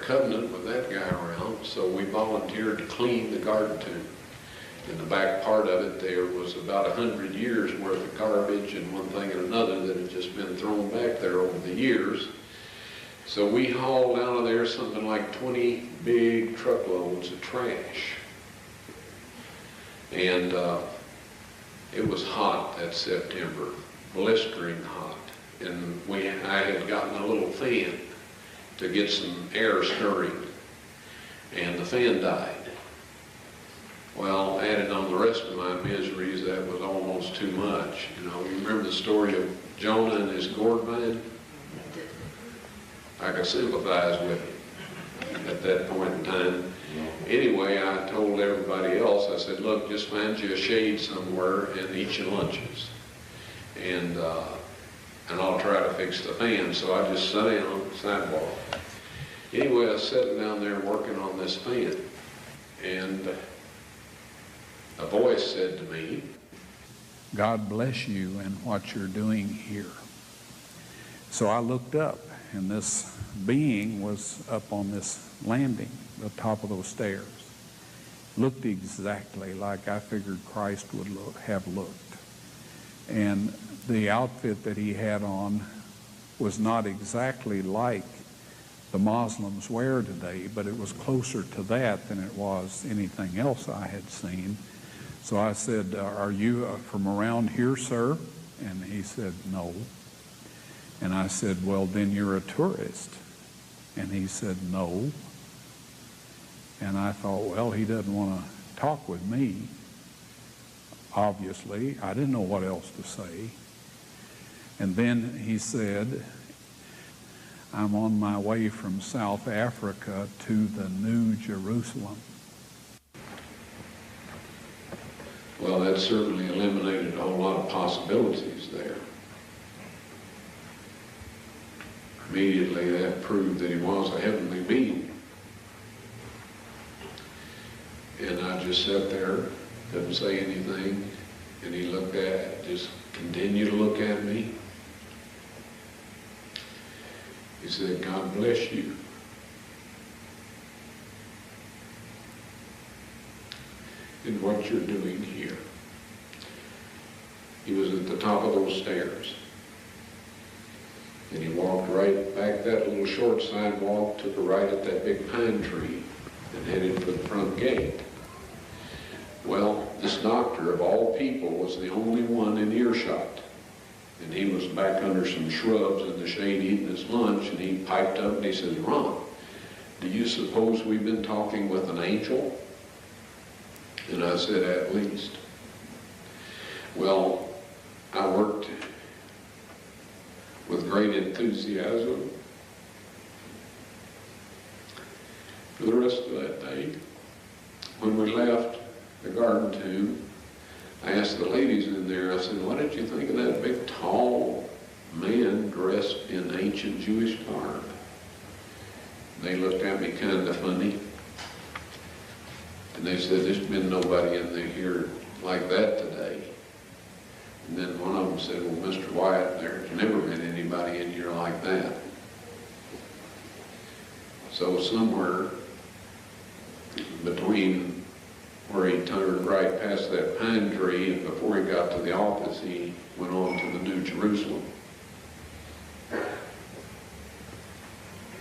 covenant with that guy around, so we volunteered to clean the garden tomb. In the back part of it, there was about 100 years worth of garbage and one thing and another that had just been thrown back there over the years. So we hauled out of there something like 20 big truckloads of trash. And it was hot that September, blistering hot. And I had gotten a little fan to get some air stirring, and the fan died. Well, added on the rest of my miseries, that was almost too much. You know, you remember the story of Jonah and his gourd vine? I could sympathize with him at that point in time. Anyway, I told everybody else, I said, look, just find you a shade somewhere and eat your lunches. And I'll try to fix the fan. So I just sat down on the sidewalk. Anyway, I was sitting down there working on this fan, and a voice said to me, God bless you and what you're doing here. So I looked up, and this being was up on this landing, the top of those stairs. Looked exactly like I figured Christ would have looked. And the outfit that he had on was not exactly like the Muslims wear today, but it was closer to that than it was anything else I had seen. So I said, are you from around here, sir? And he said, no. And I said, well, then you're a tourist. And he said, no. And I thought, well, he doesn't want to talk with me. Obviously, I didn't know what else to say. And then he said, I'm on my way from South Africa to the New Jerusalem. well, that certainly eliminated a whole lot of possibilities there. Immediately that proved that he was a heavenly being. And I just sat there, didn't say anything, and he just continued to look at me. He said, God bless you. And what you're doing here. He was at the top of those stairs. And he walked right back that little short sidewalk, took a right at that big pine tree, and headed for the front gate. Well, this doctor, of all people, was the only one in earshot. And he was back under some shrubs in the shade eating his lunch, and he piped up and he says, Ron, do you suppose we've been talking with an angel? And I said, at least. Well, I worked with great enthusiasm for the rest of that day. When we left the garden tomb, I asked the ladies in there, I said, what did you think of that big, tall man dressed in ancient Jewish garb? They looked at me kind of funny. And they said, there's been nobody in here like that today. And then one of them said, well, Mr. Wyatt, there's never been anybody in here like that. So somewhere between where he turned right past that pine tree and before he got to the office, he went on to the New Jerusalem.